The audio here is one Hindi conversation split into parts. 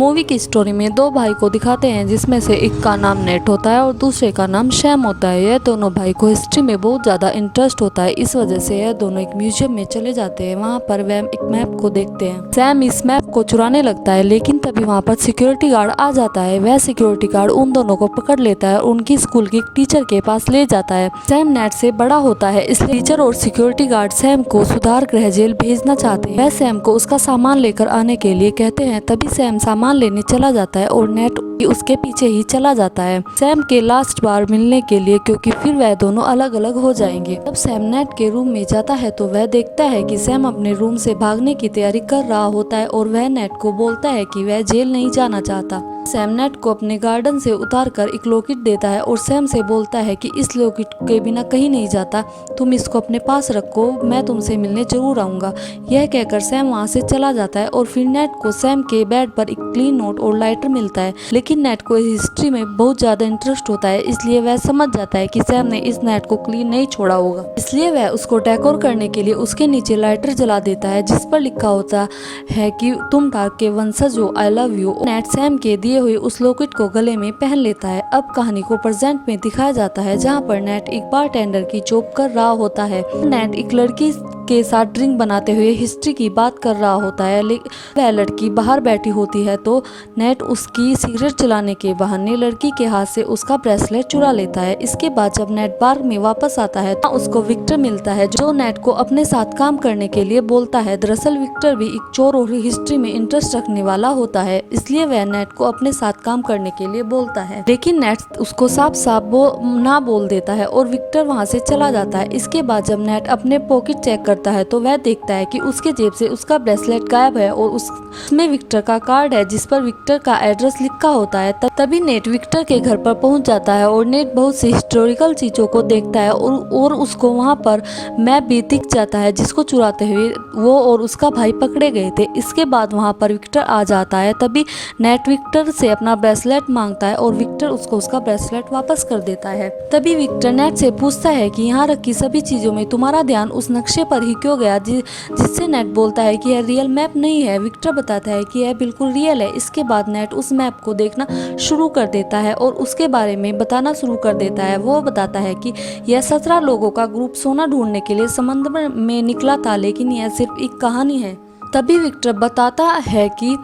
मूवी की स्टोरी में दो भाई को दिखाते हैं जिसमें से एक का नाम नेट होता है और दूसरे का नाम शैम होता है। यह दोनों भाई को हिस्ट्री में बहुत ज़्यादा इंटरेस्ट होता है, इस वजह से यह दोनों एक म्यूजियम में चले जाते हैं। वहाँ पर वह एक मैप को देखते हैं। सैम इस मैप को चुराने लगता है, लेकिन तभी वहाँ पर सिक्योरिटी गार्ड आ जाता है। वह सिक्योरिटी गार्ड उन दोनों को पकड़ लेता है और उनकी स्कूल के टीचर के पास ले जाता है। सैम नेट से बड़ा होता है, इसलिए टीचर और सिक्योरिटी गार्ड सैम को सुधार गृह जेल भेजना चाहते हैं। वह सैम को उसका सामान लेकर आने के लिए कहते हैं। तभी सैम सामान लेने चला जाता है और नेट उसके पीछे ही चला जाता है सैम के लास्ट बार मिलने के लिए, क्योंकि फिर वह दोनों अलग अलग हो जाएंगे। जब सैम नेट के रूम में जाता है तो वह देखता है कि सैम अपने रूम से भागने की तैयारी कर रहा होता है और वह नेट को बोलता है कि वह जेल नहीं जाना चाहता। सैम नेट को अपने गार्डन से उतारकर एक लॉकेट देता है और सैम से बोलता है कि इस लॉकेट के बिना कहीं नहीं जाता, तुम इसको अपने पास रखो, मैं तुमसे मिलने जरूर आऊंगा। यह कहकर सैम वहां से चला जाता है और फिर नेट को सैम के बेड पर एक क्लीन नोट और लाइटर मिलता है। लेकिन नेट को हिस्ट्री में बहुत ज्यादा इंटरेस्ट होता है, इसलिए वह समझ जाता है कि सैम ने इस नेट को क्लीन नहीं छोड़ा होगा, इसलिए वह उसको डेकोर करने के लिए उसके नीचे लाइटर जला देता है जिस पर लिखा होता है कि तुम डार्क के वंशज हो, I love you. Net Sam के दिए हुए उस लॉकेट को गले में पहन लेता है। अब कहानी को प्रेजेंट में दिखाया जाता है, जहाँ पर नेट एक बारटेंडर की जॉब कर रहा होता है। नेट एक लड़की के साथ ड्रिंक बनाते हुए हिस्ट्री की बात कर रहा होता है, लेकिन वह लड़की बाहर बैठी होती है तो नेट उसकी सिगरेट जलाने के बहाने लड़की के हाथ से उसका ब्रेसलेट चुरा लेता है। इसके बाद जब नेट बार में वापस आता है तो उसको विक्टर मिलता है, जो नेट को अपने साथ काम करने के लिए बोलता है। दरअसल विक्टर भी एक चोर और हिस्ट्री में इंटरेस्ट रखने वाला होता है, इसलिए वह नेट को अपने साथ काम करने के लिए बोलता है, लेकिन नेट उसको साफ साफ ना बोल देता है और विक्टर वहाँ से चला जाता है। इसके बाद जब नेट अपने पॉकेट चेक करता है तो वह देखता है कि उसके जेब से उसका ब्रेसलेट गायब है और उसमें विक्टर का कार्ड है जिस पर विक्टर का एड्रेस लिखा होता है। तभी नेट विक्टर के घर पर पहुंच जाता है और नेट बहुत सी हिस्टोरिकल चीजों को देखता है और उसको वहां पर मैप भी दिख जाता है जिसको चुराते हुए वो और उसका भाई पकड़े गए थे। इसके बाद वहां पर विक्टर आ जाता है। तभी नेट विक्टर से अपना ब्रेसलेट मांगता है और विक्टर उसको उसका ब्रेसलेट वापस कर देता है। तभी विक्टर नेट से पूछता है कि यहाँ रखी सभी चीजों में तुम्हारा ध्यान उस नक्शे पर ही क्यों गया, जिससे नेट बोलता है कि यह रियल मैप नहीं है। विक्टर बताता है कि यह बिल्कुल रियल है। इसके बाद नेट उस मैप को देखना शुरू कर देता है और उसके बारे में बताना शुरू कर देता है। वो बताता है कि यह 17 लोगों का ग्रुप सोना ढूंढने के लिए समुद्र में निकला था, लेकिन यह सिर्फ एक कहानी है। तभी विक्टर बताता है कि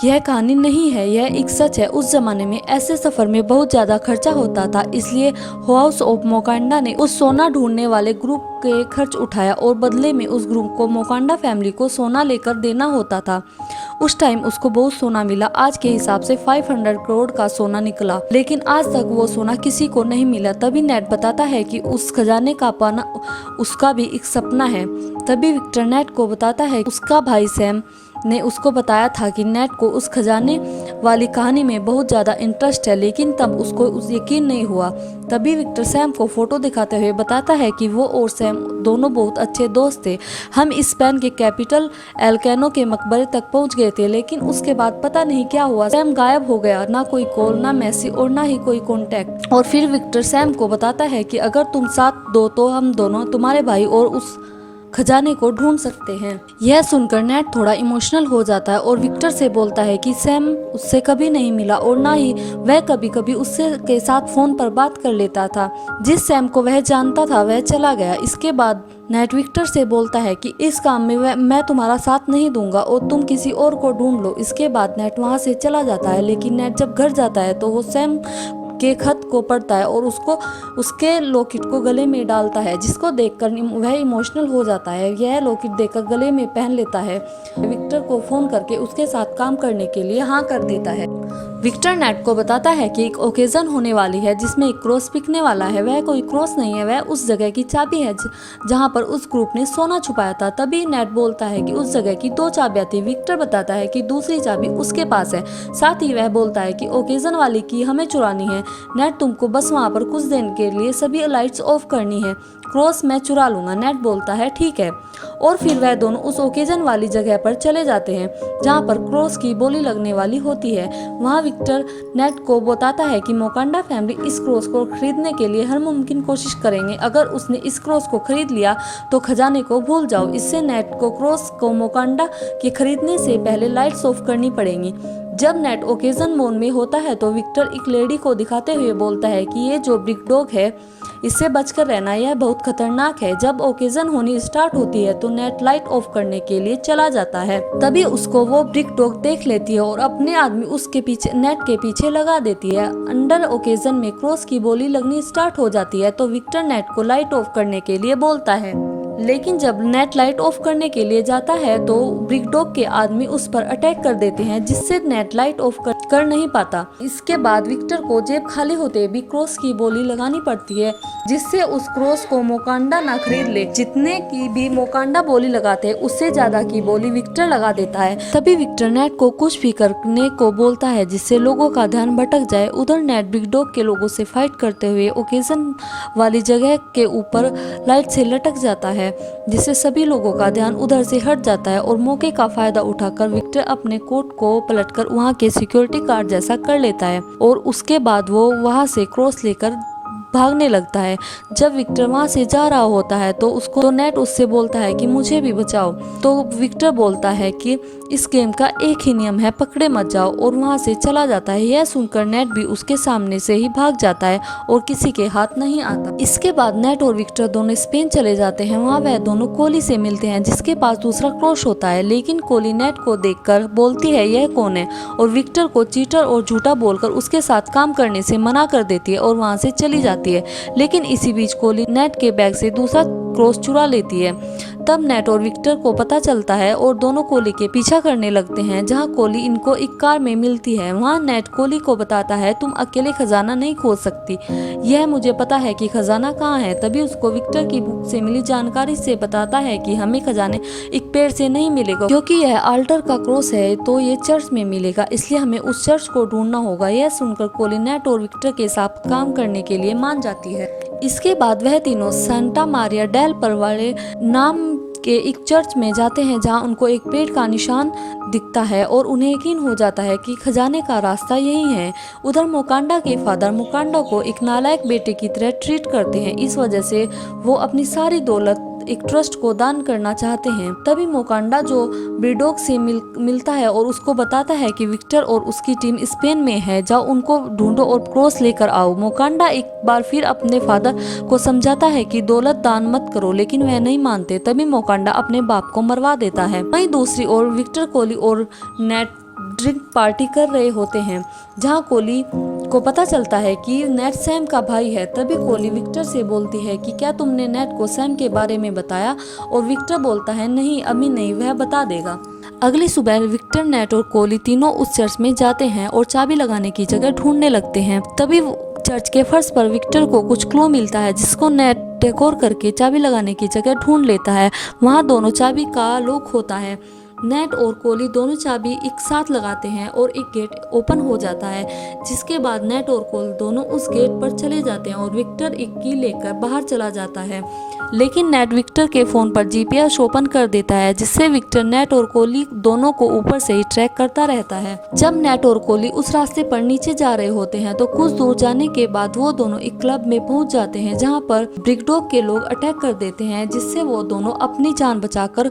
यह कहानी नहीं है, यह एक सच है। उस जमाने में ऐसे सफर में बहुत ज्यादा खर्चा होता था, इसलिए हाउस ऑफ मोकांडा ने उस सोना ढूंढने वाले ग्रुप के खर्च उठाया और बदले में उस ग्रुप को मोकांडा फैमिली को सोना लेकर देना होता था। उस टाइम उसको बहुत सोना मिला, आज के हिसाब से 500 करोड़ का सोना निकला, लेकिन आज तक वो सोना किसी को नहीं मिला। तभी नेट बताता है कि उस खजाने का पाना उसका भी एक सपना है। तभी विक्टर नेट को बताता है कि उसका भाई सैम ने उसको बताया था कि नेट को उस खजाने वाली कहानी में बहुत ज्यादा इंटरेस्ट है, लेकिन तब उसको यकीन नहीं हुआ। तभी विक्टर सैम को फोटो दिखाते हुए बताता है कि वो और सैम दोनों बहुत अच्छे दोस्त थे। हम स्पेन के कैपिटल एल्केनो के मकबरे तक पहुंच गए थे, लेकिन उसके बाद पता नहीं क्या हुआ, सैम गायब हो गया, ना कोई कॉल, ना मैसेज और ना ही कोई कॉन्टेक्ट। और फिर विक्टर सैम को बताता है कि अगर तुम साथ दो तो हम दोनों तुम्हारे भाई और उस खजाने को ढूंढ सकते हैं। यह सुनकर नेट थोड़ा इमोशनल हो जाता है और विक्टर से बोलता है कि सैम उससे कभी नहीं मिला और ना ही वह कभी कभी उससे के साथ फोन पर बात कर लेता था। जिस सैम को वह जानता था वह चला गया। इसके बाद नेट विक्टर से बोलता है कि इस काम में मैं तुम्हारा साथ नहीं दूंगा और तुम किसी और को ढूंढ लो। इसके बाद नेट वहां से चला जाता है, लेकिन नेट जब घर जाता है तो वो सैम के खत को पढ़ता है और उसको उसके लॉकेट को गले में डालता है, जिसको देखकर वह इमोशनल हो जाता है। यह लॉकेट देखकर गले में पहन लेता है। विक्टर को फोन करके उसके साथ काम करने के लिए हाँ कर देता है। विक्टर नेट को बताता है कि एक ओकेजन होने वाली है जिसमें एक क्रॉस बिकने वाला है। वह कोई क्रॉस नहीं है, वह उस जगह की चाबी है जहां पर उस ग्रुप ने सोना छुपाया था। तभी नेट बोलता है कि उस जगह की 2 चाबियां थी। विक्टर बताता है कि दूसरी चाबी उसके पास है। साथ ही वह बोलता है कि ओकेजन वाली की हमें चुरानी है। नेट तुमको बस वहां पर कुछ दिन के लिए सभी लाइट्स ऑफ करनी है, क्रॉस मैं चुरा लूंगा। नेट बोलता है ठीक है, और फिर वह दोनों उस ओकेजन वाली जगह पर चले जाते हैं जहां पर क्रॉस की बोली लगने वाली होती है। वहां विक्टर नेट को बताता है कि मोकांडा फैमिली इस क्रॉस को खरीदने के लिए हर मुमकिन कोशिश करेंगे। अगर उसने इस क्रॉस को खरीद लिया तो खजाने को भूल जाओ। इससे नेट को क्रॉस को मोकांडा के खरीदने से पहले लाइट्स ऑफ करनी पड़ेंगी। जब नेट ओकेजन मोड में होता है तो विक्टर एक लेडी को दिखाते हुए बोलता है कि ये जो ब्रिक डॉग है इससे बचकर रहना, यह बहुत खतरनाक है। जब ओकेजन होनी स्टार्ट होती है तो नेट लाइट ऑफ करने के लिए चला जाता है। तभी उसको वो ब्रिक डॉग देख लेती है और अपने आदमी उसके पीछे नेट के पीछे लगा देती है। अंडर ओकेजन में क्रॉस की बोली लगनी स्टार्ट हो जाती है तो विक्टर नेट को लाइट ऑफ करने के लिए बोलता है, लेकिन जब नेट लाइट ऑफ करने के लिए जाता है तो ब्रिक डॉग के आदमी उस पर अटैक कर देते हैं, जिससे नेट लाइट ऑफ कर नहीं पाता। इसके बाद विक्टर को जेब खाली होते भी क्रॉस की बोली लगानी पड़ती है, जिससे उस क्रॉस को मोकांडा ना खरीद ले। जितने की भी मोकांडा बोली लगाते हैं उससे ज्यादा की बोली विक्टर लगा देता है। तभी विक्टर नेट को कुछ भी करने को बोलता है जिससे लोगों का ध्यान भटक जाए। उधर नेट ब्रिक डॉग के लोगों से फाइट करते हुए ओकेजन वाली जगह के ऊपर लाइट से लटक जाता है, जिससे सभी लोगों का ध्यान उधर से हट जाता है और मौके का फायदा उठाकर विक्टर अपने कोट को पलटकर वहां के सिक्योरिटी गार्ड जैसा कर लेता है और उसके बाद वो वहां से क्रॉस लेकर भागने लगता है। जब विक्टर वहां से जा रहा होता है तो उसको नेट उससे बोलता है कि मुझे भी बचाओ। तो विक्टर बोलता है कि इस गेम का एक ही नियम है, पकड़े मत जाओ, और वहां से चला जाता है। यह सुनकर नेट भी उसके सामने से ही भाग जाता है और किसी के हाथ नहीं आता। इसके बाद नेट और विक्टर दोनों स्पेन चले जाते हैं। वहाँ वह दोनों कोली से मिलते हैं जिसके पास दूसरा क्रॉस होता है, लेकिन कोली नेट को देखकर बोलती है यह कौन है, और विक्टर को चीटर और झूठा बोलकर उसके साथ काम करने से मना कर देती है और वहाँ से चली जाती है। लेकिन इसी बीच कोली नेट के बैग से दूसरा क्रॉस चुरा लेती है। तब नेट और विक्टर को पता चलता है और दोनों कोली के पीछा करने लगते हैं, जहां कोली इनको एक कार में मिलती है। वहां नेट कोली को बताता है तुम अकेले खजाना नहीं खोज सकती, यह मुझे पता है कि खजाना कहाँ है। तभी उसको विक्टर की बुक से मिली जानकारी से बताता है कि हमें खजाने एक पेड़ से नहीं मिलेगा, क्योंकि यह आल्टर का क्रॉस है तो ये चर्च में मिलेगा, इसलिए हमें उस चर्च को ढूंढना होगा। यह सुनकर कोली नेट और विक्टर के साथ काम करने के लिए मान जाती है। इसके बाद वह तीनों सेंटा मारिया डेल परवाले नाम के एक चर्च में जाते हैं, जहां उनको एक पेड़ का निशान दिखता है और उन्हें यकीन हो जाता है कि खजाने का रास्ता यही है। उधर मोकांडा के फादर मोकांडा को एक नालायक बेटे की तरह ट्रीट करते हैं, इस वजह से वो अपनी सारी दौलत एक ट्रस्ट को दान करना चाहते हैं। तभी मोकांडा जो ब्रिडोग से मिलता है और उसको बताता है कि विक्टर और उसकी टीम स्पेन में है, जाओ उनको ढूंढो और क्रॉस लेकर आओ। मोकांडा एक बार फिर अपने फादर को समझाता है कि दौलत दान मत करो, लेकिन वह नहीं मानते। तभी मोकांडा अपने बाप को मरवा देता है। वहीं दूसरी ओर विक्टर, कोली और नेट ड्रिंक पार्टी कर रहे होते हैं, जहां कोली को पता चलता है कि नेट सैम का भाई है। तभी कोली विक्टर से बोलती है कि क्या तुमने नेट को सैम के बारे में बताया, और विक्टर बोलता है नहीं अभी नहीं, वह बता देगा। अगली सुबह विक्टर, नेट और कोली तीनों उस चर्च में जाते हैं और चाबी लगाने की जगह ढूंढने लगते हैं। तभी चर्च के फर्श पर विक्टर को कुछ क्लू मिलता है, जिसको नेट डेकोर करके चाबी लगाने की जगह ढूंढ लेता है। वहाँ दोनों चाबी का लॉक होता है। नेट और कोली दोनों चाबी एक साथ लगाते हैं और एक गेट ओपन हो जाता है, जिसके बाद नेट और कोल दोनों उस गेट पर चले जाते हैं और विक्टर एक की लेकर बाहर चला जाता है। लेकिन नेट विक्टर के फोन पर जीपीएस ओपन कर देता है, जिससे विक्टर नेट और कोली दोनों को ऊपर से ही ट्रैक करता रहता है। जब नेट और कोली उस रास्ते पर नीचे जा रहे होते हैं तो कुछ दूर जाने के बाद वो दोनों एक क्लब में पहुंच जाते हैं, जहां पर ब्रिकडॉग के लोग अटैक कर देते हैं, जिससे वो दोनों अपनी जान बचाकर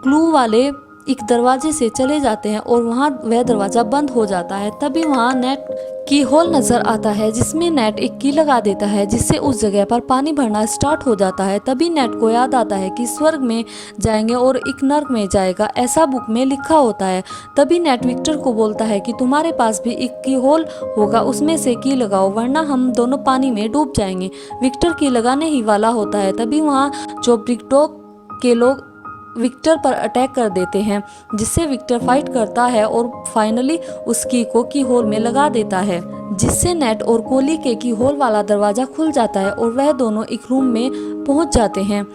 क्लू वाले एक दरवाजे से चले जाते हैं और वहां वह दरवाजा बंद हो जाता है। तभी वहां नेट की होल नजर आता है, जिसमें नेट एक की लगा देता है, जिससे उस जगह पर पानी भरना स्टार्ट हो जाता है। तभी नेट को याद आता है कि स्वर्ग में जाएंगे और एक नर्क में जाएगा, ऐसा बुक में लिखा होता है। तभी नेट विक्टर को बोलता है कि तुम्हारे पास भी एक की होल होगा, उसमें से की लगाओ, वरना हम दोनों पानी में डूब जाएंगे। विक्टर की लगाने ही वाला होता है। तभी वहाँ जो ब्रिकडॉग के लोग विक्टर पर अटैक कर देते हैं, जिससे विक्टर फाइट करता है और फाइनली उस की होल में लगा देता है, जिससे नेट और कोली के की होल वाला दरवाजा खुल जाता है और वह दोनों एक रूम में पहुंच जाते हैं,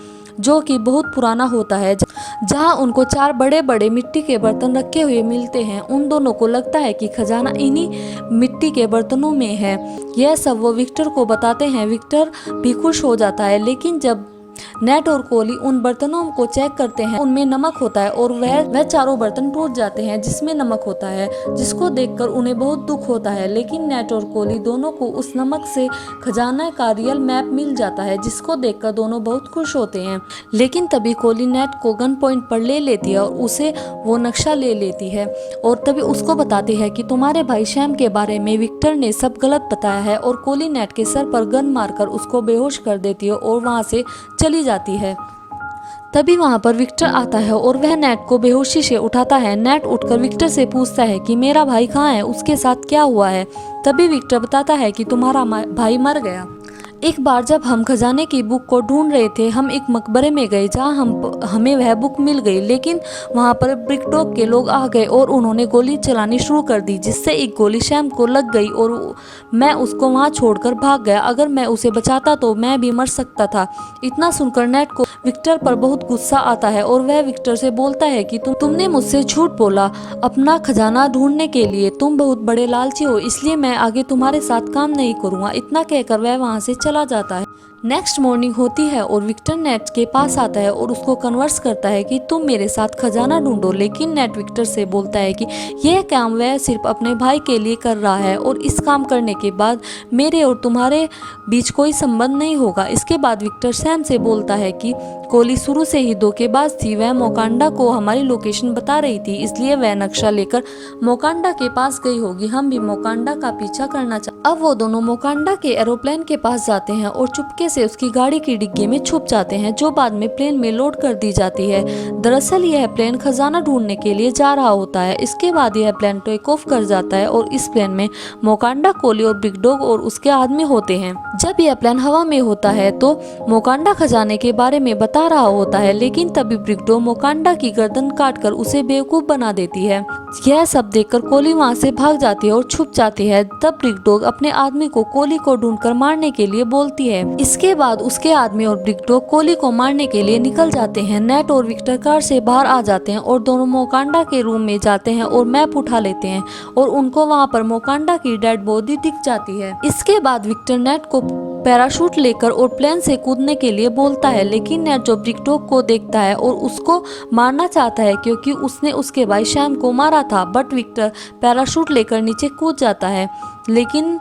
जो कि बहुत पुराना होता है, जहां उनको 4 बड़े बड़े मिट्टी के बर्तन रखे हुए मिलते हैं। उन दोनों को लगता है कि खजाना इन्हीं मिट्टी के बर्तनों में है। यह सब वो विक्टर को बताते हैं। विक्टर भी खुश हो जाता है, लेकिन जब नेट और कोहली उन बर्तनों को चेक करते हैं, उनमें नमक होता है और वह चारों बर्तन टूट जाते हैं जिसमें नमक होता है, जिसको देखकर उन्हें बहुत दुख होता है। लेकिन नेट और कोहली दोनों को उस नमक से खजाना का रियल मैप मिल जाता है, जिसको देखकर दोनों बहुत खुश होते हैं। लेकिन तभी कोहली नेट को गन पॉइंट पर ले लेती है और उसे वो नक्शा ले लेती है और तभी उसको बताती है कि तुम्हारे भाई शैम के बारे में विक्टर ने सब गलत बताया है। और कोहली नेट के सर पर गन मारकर उसको बेहोश कर देती है और वहां से चली जाती है। तभी वहां पर विक्टर आता है और वह नेट को बेहोशी से उठाता है। नेट उठकर विक्टर से पूछता है कि मेरा भाई कहाँ है, उसके साथ क्या हुआ है। तभी विक्टर बताता है कि तुम्हारा भाई मर गया। एक बार जब हम खजाने की बुक को ढूंढ रहे थे, हम एक मकबरे में गए जहां हमें वह बुक मिल गई। लेकिन वहां पर ब्रिकडॉग के लोग आ गए और उन्होंने गोली चलानी शुरू कर दी, जिससे एक गोली शैम को लग गई और मैं उसको वहां छोड़कर भाग गया। अगर मैं उसे बचाता तो मैं भी मर सकता था। इतना सुनकर नेट को विक्टर पर बहुत गुस्सा आता है और वह विक्टर से बोलता है कि तुमने मुझसे झूठ बोला अपना खजाना ढूंढने के लिए। तुम बहुत बड़े लालची हो, इसलिए मैं आगे तुम्हारे साथ काम नहीं करूंगा। इतना कहकर वह वहां से चला जाता है। नेक्स्ट मॉर्निंग होती है और विक्टर नेट के पास आता है और उसको कन्वर्स करता है कि तुम मेरे साथ खजाना ढूंढो। लेकिन नेट विक्टर से बोलता है कि यह काम वह सिर्फ अपने भाई के लिए कर रहा है और इस काम करने के बाद मेरे और तुम्हारे बीच कोई संबंध नहीं होगा। इसके बाद विक्टर सैम से बोलता है कि कोहली शुरू से ही धोखेबाज थी, वह मोकांडा को हमारी लोकेशन बता रही थी, इसलिए वह नक्शा लेकर मोकांडा के पास गई होगी। हम भी मोकांडा का पीछा करना चाहते। अब वो दोनों मोकांडा के एरोप्लेन के पास जाते हैं और चुपके से उसकी गाड़ी की डिग्गी में छुप जाते हैं, जो बाद में प्लेन में लोड कर दी जाती है। दरअसल यह प्लेन खजाना ढूंढने के लिए जा रहा होता है। इसके बाद यह प्लेन टेक ऑफ कर जाता है और इस प्लेन में मोकांडा, कोहली और ब्रिकडॉग और उसके आदमी होते हैं। जब यह प्लेन हवा में होता है तो मोकांडा खजाने के बारे में बता रहा होता है, लेकिन तभी ब्रिकडॉग मोकांडा की गर्दन काटकर उसे बेवकूफ बना देती है। यह सब देखकर कोहली वहां से भाग जाती है और छुप जाती है। तब ब्रिकडॉग अपने आदमी को कोहली को ढूंढकर मारने के लिए बोलती है। इसके बाद उसके आदमी और ब्रिकडॉग कोहली को मारने के लिए निकल जाते हैं। नेट और विक्टर कार से बाहर आ जाते हैं और दोनों मोकांडा के रूम में जाते हैं और मैप उठा लेते हैं और उनको वहां पर मोकांडा की डेड बॉडी दिख जाती है। इसके बाद विक्टर नेट को पैराशूट लेकर और प्लेन से कूदने के लिए बोलता है, लेकिन नेट जो ब्रिकडॉग को देखता है और उसको मारना चाहता है क्योंकि उसने उसके भाई शैम को मारा था। बट विक्टर पैराशूट लेकर नीचे कूद जाता है, लेकिन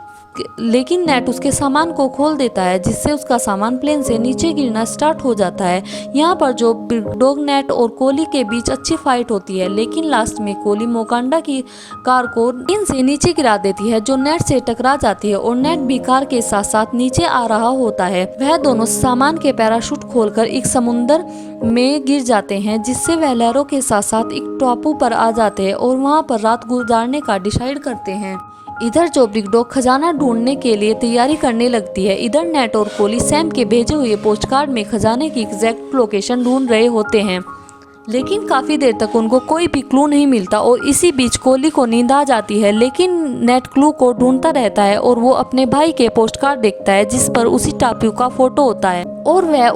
नेट उसके सामान को खोल देता है, जिससे उसका सामान प्लेन से नीचे गिरना स्टार्ट हो जाता है। यहाँ पर जो ब्रिकडॉग, नेट और कोहली के बीच अच्छी फाइट होती है, लेकिन लास्ट में कोहली मोकांडा की कार को प्लेन से नीचे गिरा देती है, जो नेट से टकरा जाती है और नेट भी कार के साथ साथ नीचे आ रहा होता है। वह दोनों सामान के पैराशूट खोलकर एक समुद्र में गिर जाते हैं, जिससे वह लहरों के साथ साथ एक टापू पर आ जाते हैं और वहाँ पर रात गुजारने का डिसाइड करते हैं। इधर जो ब्रिकडॉग खजाना ढूंढने के लिए तैयारी करने लगती है, इधर नेट और कोहली सैम के भेजे हुए पोस्टकार्ड में खजाने की एग्जैक्ट लोकेशन ढूंढ रहे होते हैं, लेकिन काफी देर तक उनको कोई भी क्लू नहीं मिलता और इसी बीच कोहली को नींद आ जाती है। लेकिन नेट क्लू को ढूंढता रहता है और वो अपने भाई के पोस्टकार्ड देखता है जिस पर उसी टापू का फोटो होता है और वह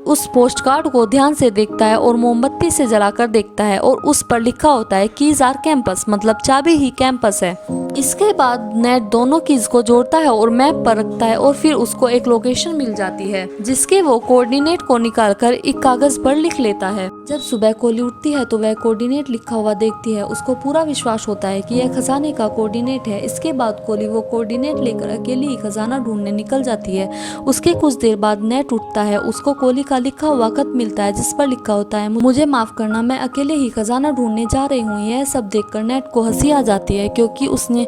उस पोस्टकार्ड को ध्यान से देखता है और मोमबत्ती से जलाकर देखता है और उस पर लिखा होता है कीज आर कैंपस, मतलब चाबी ही कैंपस है। इसके बाद नेट दोनों कीज को जोड़ता है और मैप पर रखता है और फिर उसको एक लोकेशन मिल जाती है, जिसके वो कोऑर्डिनेट को निकालकर एक कागज पर लिख लेता है। जब सुबह कोहली उठती है तो वह कोऑर्डिनेट लिखा हुआ देखती है। उसको पूरा विश्वास होता है कि यह खजाने का कोऑर्डिनेट है। इसके बाद कोहली वो कोऑर्डिनेट लेकर अकेली ही खजाना ढूंढने निकल जाती है। उसके कुछ देर बाद नेट उठता है, उसको कोहली का लिखा हुआ खत मिलता है जिस पर लिखा होता है, मुझे माफ करना, मैं अकेले ही खजाना ढूंढने जा रही हूँ। यह सब देखकर नेट को हंसी आ जाती है क्योंकि उसने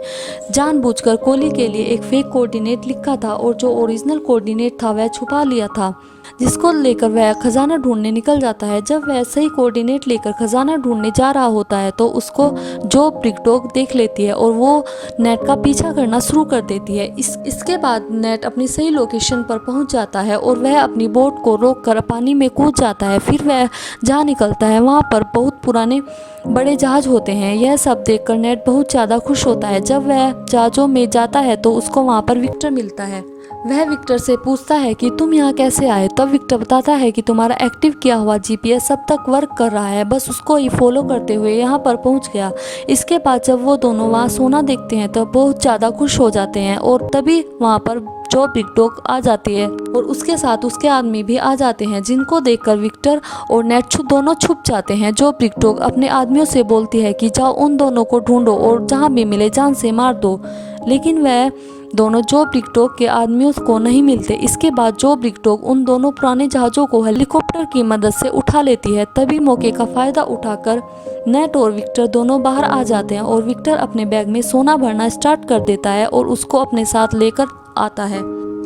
जानबूझकर कोहली के लिए एक फेक कोऑर्डिनेट लिखा था और जो ओरिजिनल कोऑर्डिनेट था वह छुपा लिया था, जिसको लेकर वह खजाना ढूंढने निकल जाता है। जब वह सही कोऑर्डिनेट लेकर खजाना ढूंढने जा रहा होता है तो उसको जो ब्रिकडॉग देख लेती है और वो नेट का पीछा करना शुरू कर देती है। इसके बाद नेट अपनी सही लोकेशन पर पहुंच जाता है और वह अपनी बोट को रोककर पानी में कूद जाता है। फिर वह जहाँ निकलता है वहाँ पर बहुत पुराने बड़े जहाज होते हैं। यह सब देखकर नेट बहुत ज़्यादा खुश होता है। जब वह जहाज़ों में जाता है तो उसको वहाँ पर विक्टर मिलता है। वह विक्टर से पूछता है कि तुम यहाँ कैसे आए। तब विक्टर बताता है कि तुम्हारा एक्टिव किया हुआ जीपीएस अब तक तक वर्क कर रहा है, बस उसको ही फॉलो करते हुए यहाँ पर पहुँच गया। इसके बाद जब वो दोनों वहाँ सोना देखते हैं तो बहुत ज़्यादा खुश हो जाते हैं और तभी वहाँ पर जो बिग डॉग आ जाती है और उसके साथ उसके आदमी भी आ जाते हैं, जिनको देखकर विक्टर और नेट दोनों छुप जाते हैं। जो बिग डॉग अपने आदमियों से बोलती है कि जाओ उन दोनों को ढूंढो और जहाँ भी मिले जान से मार दो, लेकिन वह दोनों जो बिग डॉग के आदमियों को नहीं मिलते। इसके बाद जो बिग डॉग उन दोनों पुराने जहाज़ों को हेलीकॉप्टर की मदद से उठा लेती है। तभी मौके का फ़ायदा उठाकर नेट और विक्टर दोनों बाहर आ जाते हैं और विक्टर अपने बैग में सोना भरना स्टार्ट कर देता है और उसको अपने साथ लेकर आता है।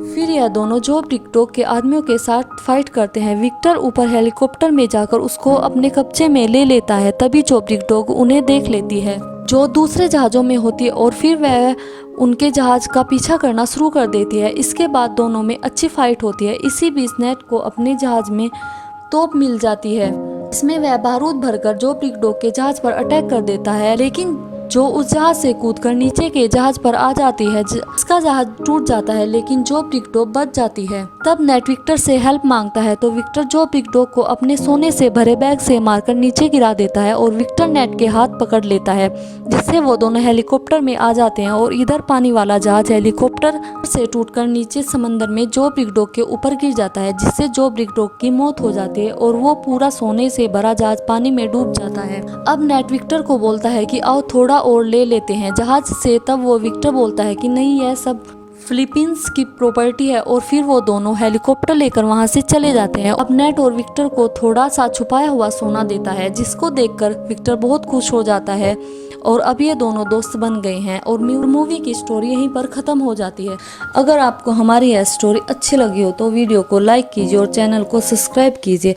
फिर यह दोनों जो बिग डॉग के आदमियों के साथ फाइट करते हैं। विक्टर ऊपर हेलीकॉप्टर में जाकर उसको अपने कब्जे में ले लेता है। तभी जो बिग डॉग उन्हें देख लेती है जो दूसरे जहाज़ों में होती है और फिर वह उनके जहाज़ का पीछा करना शुरू कर देती है। इसके बाद दोनों में अच्छी फाइट होती है। इसी बीच नेट को अपने जहाज़ में तोप मिल जाती है। इसमें वह बारूद भरकर जो बिग डॉग के जहाज़ पर अटैक कर देता है, लेकिन जो उस जहाज से कूदकर नीचे के जहाज पर आ जाती है, जिसका जहाज टूट जाता है, लेकिन जो बिग डॉग बच जाती है। तब नेट विक्टर से हेल्प मांगता है तो विक्टर जो बिग डॉग को अपने सोने से भरे बैग से मारकर नीचे गिरा देता है और विक्टर नेट के हाथ पकड़ लेता है, जिससे वो दोनों हेलीकॉप्टर में आ जाते हैं और इधर पानी वाला जहाज हेलीकॉप्टर से टूटकर नीचे समंदर में जो बिग डॉग के ऊपर गिर जाता है, जिससे जो बिग डॉग की मौत हो जाती है और वो पूरा सोने से भरा जहाज पानी में डूब जाता है। अब नेट विक्टर को बोलता है कि आओ थोड़ा और ले लेते हैं जहाज से। तब वो विक्टर बोलता है कि नहीं, यह सब फिलीपींस की प्रॉपर्टी है और फिर वो दोनों हेलीकॉप्टर लेकर वहां से चले जाते हैं। अब नेट और विक्टर को थोड़ा सा छुपाया हुआ सोना देता है, जिसको देखकर विक्टर बहुत खुश हो जाता है और अब ये दोनों दोस्त बन गए हैं और मूवी की स्टोरी यहीं पर ख़त्म हो जाती है। अगर आपको हमारी यह स्टोरी अच्छी लगी हो तो वीडियो को लाइक कीजिए और चैनल को सब्सक्राइब कीजिए